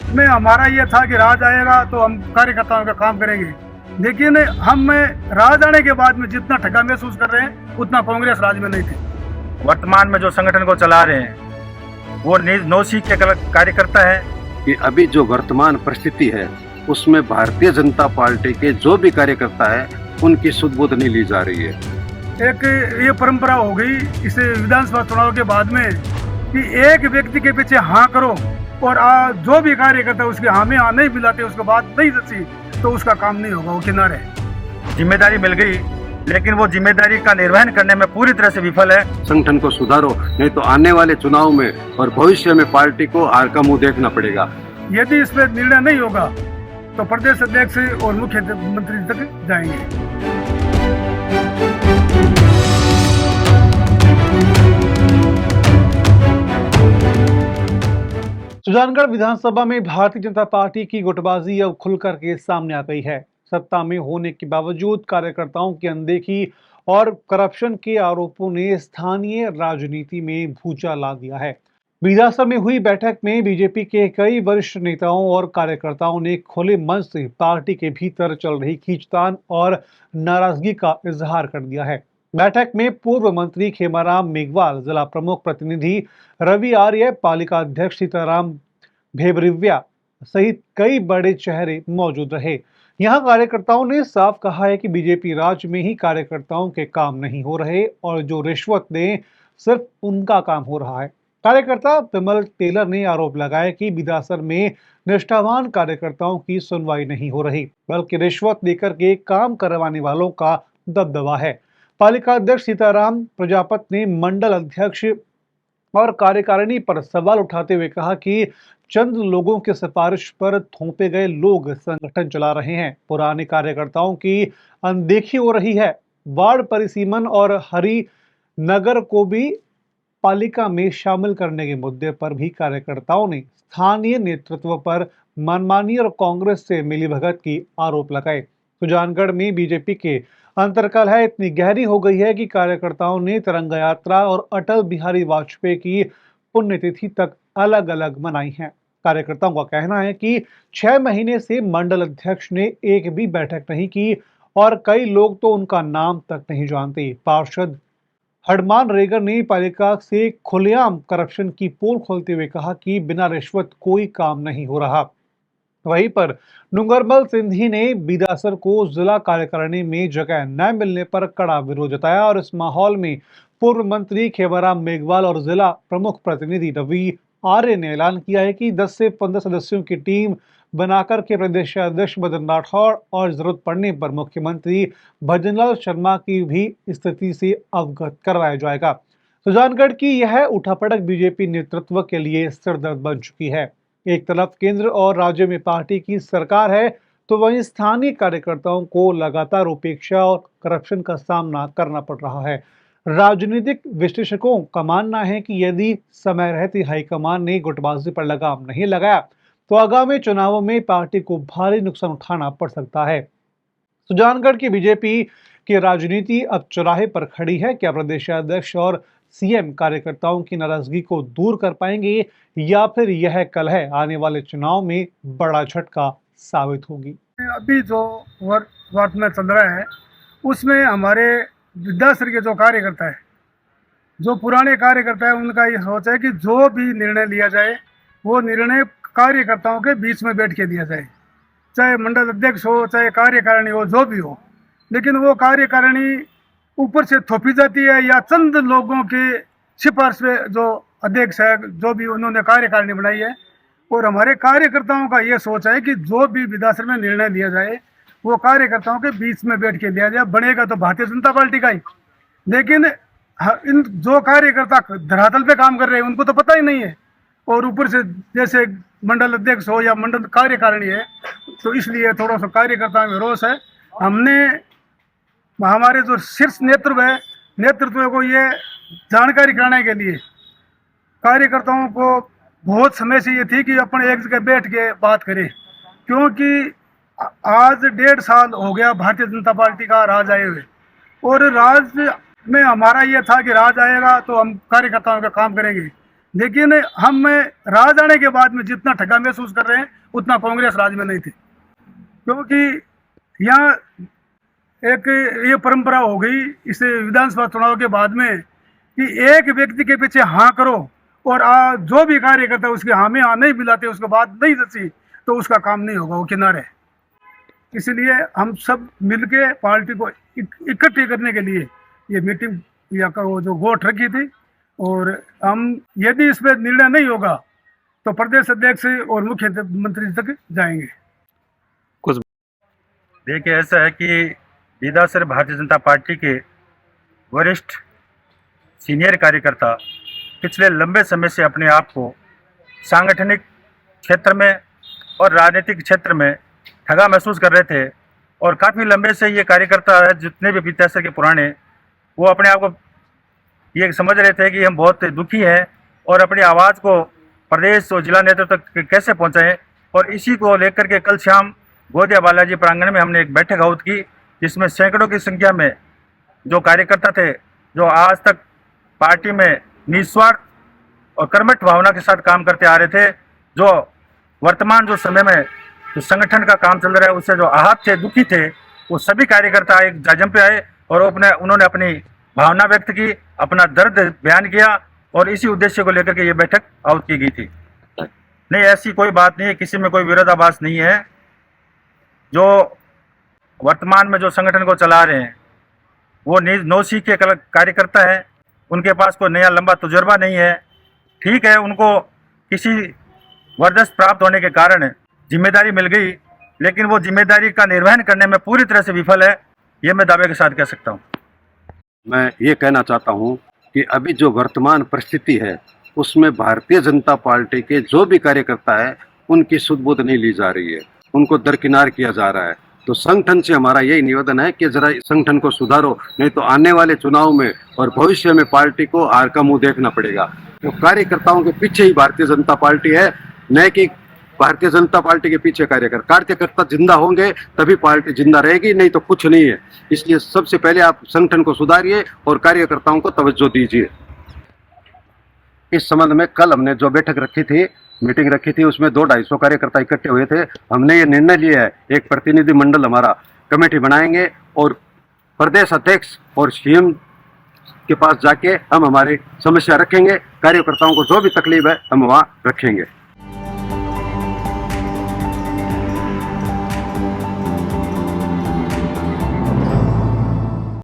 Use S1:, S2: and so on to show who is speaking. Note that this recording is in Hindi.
S1: में हमारा ये था कि राज आएगा तो हम कार्यकर्ताओं का काम करेंगे, लेकिन हम राज आने के बाद में जितना ठगा महसूस कर रहे हैं उतना कांग्रेस राज में नहीं थी।
S2: वर्तमान में जो संगठन को चला रहे हैं वो नौसिख के कार्यकर्ता है
S3: कि अभी जो वर्तमान परिस्थिति है उसमें भारतीय जनता पार्टी के जो भी कार्यकर्ता है उनकी सुध-बुध नहीं ली जा रही है।
S1: एक ये परंपरा हो गई इस विधानसभा चुनाव के बाद में कि एक व्यक्ति के पीछे हाँ करो और जो भी कार्यकर्ता उसके हाँ में हाँ नहीं मिलाते, उसके बाद नहीं सची तो उसका काम नहीं होगा, वो किनारे।
S2: जिम्मेदारी मिल गई लेकिन वो जिम्मेदारी का निर्वहन करने में पूरी तरह से विफल है।
S3: संगठन को सुधारो, नहीं तो आने वाले चुनाव में और भविष्य में पार्टी को हार का मुंह देखना पड़ेगा।
S1: यदि इस पर निर्णय नहीं होगा तो प्रदेश अध्यक्ष और मुख्यमंत्री तक जाएंगे।
S4: सुजानगढ़ विधानसभा में भारतीय जनता पार्टी की गुटबाजी अब खुलकर के सामने आ गई है। सत्ता में होने के बावजूद कार्यकर्ताओं की अनदेखी और करप्शन के आरोपों ने स्थानीय राजनीति में भूचाल ला दिया है। बीजासर में हुई बैठक में बीजेपी के कई वरिष्ठ नेताओं और कार्यकर्ताओं ने खुले मन से पार्टी के भीतर चल रही खींचतान और नाराजगी का इजहार कर दिया है। बैठक में पूर्व मंत्री खेमाराम मेघवाल, जिला प्रमुख प्रतिनिधि रवि आर्य, पालिका अध्यक्ष सीताराम भेबरिव्या सहित कई बड़े चेहरे मौजूद रहे। यहां कार्यकर्ताओं ने साफ कहा है कि बीजेपी राज्य में ही कार्यकर्ताओं के काम नहीं हो रहे और जो रिश्वत दें सिर्फ उनका काम हो रहा है। कार्यकर्ता विमल टेलर ने आरोप लगाया कि बीजासर में निष्ठावान कार्यकर्ताओं की सुनवाई नहीं हो रही, बल्कि रिश्वत देकर के काम करवाने वालों का दबदबा है। पालिका अध्यक्ष सीताराम प्रजापत ने मंडल अध्यक्ष और कार्यकारिणी पर सवाल उठाते हुए कहा कि चंद लोगों के सिफारिश पर थोपे गए लोग संगठन चला रहे हैं। पुराने कार्यकर्ताओं की अनदेखी हो रही है। वार्ड परिसीमन और हरि नगर को भी पालिका में शामिल करने के मुद्दे पर भी कार्यकर्ताओं ने स्थानीय नेतृत्व पर मनमानी और कांग्रेस से मिलीभगत की आरोप लगाए। सुजानगढ़ में बीजेपी के अंतर्कलह इतनी गहरी हो गई है कि कार्यकर्ताओं ने तिरंगा यात्रा और अटल बिहारी वाजपेयी की पुण्यतिथि तक अलग अलग मनाई है। कार्यकर्ताओं का कहना है कि 6 महीने से मंडल अध्यक्ष ने एक भी बैठक नहीं की और कई लोग तो उनका नाम तक नहीं जानते। पार्षद हडमान रेगर ने पालिका से खुलेआम करप्शन की पोल खोलते हुए कहा कि बिना रिश्वत कोई काम नहीं हो रहा। वहीं पर नुंगरमल सिंधी ने बीजासर को जिला कार्यकारिणी में जगह न मिलने पर कड़ा विरोध जताया और इस माहौल में पूर्व मंत्री खेमाराम मेघवाल और जिला प्रमुख प्रतिनिधि रवि आर्य ने ऐलान किया है कि 10 से 15 सदस्यों की टीम बनाकर के प्रदेश अध्यक्ष मदन राठौड़ और जरूरत पड़ने पर मुख्यमंत्री भजनलाल शर्मा की भी स्थिति से अवगत करवाया जाएगा। सुजानगढ़ की यह उठापटक बीजेपी नेतृत्व के लिए सिरदर्द बन चुकी है। एक तरफ केंद्र और राज्य में पार्टी की सरकार है तो वहीं स्थानीय कार्यकर्ताओं को लगातार उपेक्षा और करप्शन का सामना करना पड़ रहा है। राजनीतिक विश्लेषकों का मानना है कि यदि समय रहते हाईकमान ने गुटबाजी पर लगाम नहीं लगाया तो आगामी चुनावों में पार्टी को भारी नुकसान उठाना पड़ सकता है। सुजानगढ़ की बीजेपी की राजनीति अब चौराहे पर खड़ी है। क्या प्रदेश अध्यक्ष और सीएम कार्यकर्ताओं की नाराजगी को दूर कर पाएंगे या फिर यह कलह आने वाले चुनाव में बड़ा झटका साबित होगी?
S1: अभी जो वर्त में चल रहा है उसमें हमारे विद्यासर के जो कार्यकर्ता है, जो पुराने कार्यकर्ता है, उनका ये सोच है कि जो भी निर्णय लिया जाए वो निर्णय कार्यकर्ताओं के बीच में बैठ के दिया जाए, चाहे मंडल अध्यक्ष हो चाहे कार्यकारिणी हो, जो भी हो। लेकिन वो कार्यकारिणी ऊपर से थोपी जाती है या चंद लोगों के सिफारिश पे जो अध्यक्ष है, जो भी उन्होंने कार्यकारिणी बनाई है। और हमारे कार्यकर्ताओं का ये सोच है कि जो भी विधानसभा में निर्णय लिया जाए वो कार्यकर्ताओं के बीच में बैठ के लिया जाए। बनेगा तो भारतीय जनता पार्टी का ही, लेकिन इन जो कार्यकर्ता धरातल पे काम कर रहे हैं उनको तो पता ही नहीं है। और ऊपर से जैसे मंडल अध्यक्ष हो या मंडल कार्यकारिणी है, तो इसलिए थोड़ा सा कार्यकर्ताओं में रोष है। हमने हमारे जो शीर्ष नेतृत्व को ये जानकारी कराने के लिए कार्यकर्ताओं को बहुत समय से ये थी कि अपन एक जगह बैठ के बात करें, क्योंकि आज 1.5 साल हो गया भारतीय जनता पार्टी का राज आए हुए, और राज में हमारा ये था कि राज आएगा तो हम कार्यकर्ताओं का काम करेंगे, लेकिन हम राज आने के बाद में जितना ठगा महसूस कर रहे हैं उतना कांग्रेस राज में नहीं थे, क्योंकि यहाँ एक ये परंपरा हो गई इस विधानसभा चुनाव के बाद में कि एक व्यक्ति के पीछे हाँ करो और जो भी कार्य करता है उसके हाँ में हाँ नहीं मिलाते, उसके बाद नहीं दसी तो उसका काम नहीं होगा, वो किनारे। इसलिए हम सब मिलके पार्टी को इकट्ठे करने के लिए ये मीटिंग या वो जो गोठ रखी थी, और हम यदि इस पर निर्णय नहीं होगा तो प्रदेश अध्यक्ष और मुख्यमंत्री तक जाएंगे।
S2: देखिए, ऐसा है कि विधानसभा भारतीय जनता पार्टी के वरिष्ठ सीनियर कार्यकर्ता पिछले लंबे समय से अपने आप को सांगठनिक क्षेत्र में और राजनीतिक क्षेत्र में ठगा महसूस कर रहे थे, और काफ़ी लंबे से ये कार्यकर्ता है जितने भी विधानसभा के पुराने, वो अपने आप को ये समझ रहे थे कि हम बहुत दुखी हैं और अपनी आवाज़ को प्रदेश और जिला नेतृत्व तक कैसे पहुंचाएं। और इसी को लेकर के कल शाम गोदिया बालाजी प्रांगण में हमने एक बैठक आयोजित की, जिसमें सैकड़ों की संख्या में जो कार्यकर्ता थे, जो आज तक पार्टी में निस्वार्थ और कर्मठ भावना के साथ काम करते आ रहे थे, जो वर्तमान जो समय में जो संगठन का काम चल रहा है उससे जो आहत थे, दुखी थे, वो सभी कार्यकर्ता एक जाजम पे आए और उन्होंने अपनी भावना व्यक्त की, अपना दर्द बयान किया, और इसी उद्देश्य को लेकर के ये बैठक आयोजित की गई थी। नहीं, ऐसी कोई बात नहीं है, किसी में कोई विरोधाभास नहीं है। जो वर्तमान में जो संगठन को चला रहे हैं वो नौसीख के कार्यकर्ता है, उनके पास कोई नया लंबा तजुर्बा नहीं है। ठीक है, उनको किसी वर्दस्त प्राप्त होने के कारण जिम्मेदारी मिल गई, लेकिन वो जिम्मेदारी का निर्वहन करने में पूरी तरह से विफल है, ये मैं दावे के साथ कह सकता हूँ।
S3: मैं ये कहना चाहता हूँ कि अभी जो वर्तमान परिस्थिति है उसमें भारतीय जनता पार्टी के जो भी कार्यकर्ता है उनकी सुध-बुध नहीं ली जा रही है, उनको दरकिनार किया जा रहा है। तो संगठन से हमारा यही निवेदन है कि जरा संगठन को सुधारो, नहीं तो आने वाले चुनाव में और भविष्य में पार्टी को हार का मुंह देखना पड़ेगा। तो कार्यकर्ताओं के पीछे ही भारतीय जनता पार्टी है, न कि भारतीय जनता पार्टी के पीछे कार्यकर्ता जिंदा होंगे तभी पार्टी जिंदा रहेगी, नहीं तो कुछ नहीं है। इसलिए सबसे पहले आप संगठन को सुधारिए और कार्यकर्ताओं को तवज्जो दीजिए। इस संबंध में कल हमने जो बैठक रखी थी, मीटिंग रखी थी, उसमें 200-250 कार्यकर्ता इकट्ठे हुए थे। हमने ये निर्णय लिया है, एक प्रतिनिधि मंडल हमारा कमेटी बनाएंगे और प्रदेश अध्यक्ष और सीएम के पास जाके हम हमारी समस्या रखेंगे, कार्यकर्ताओं को जो भी तकलीफ है हम वहाँ रखेंगे।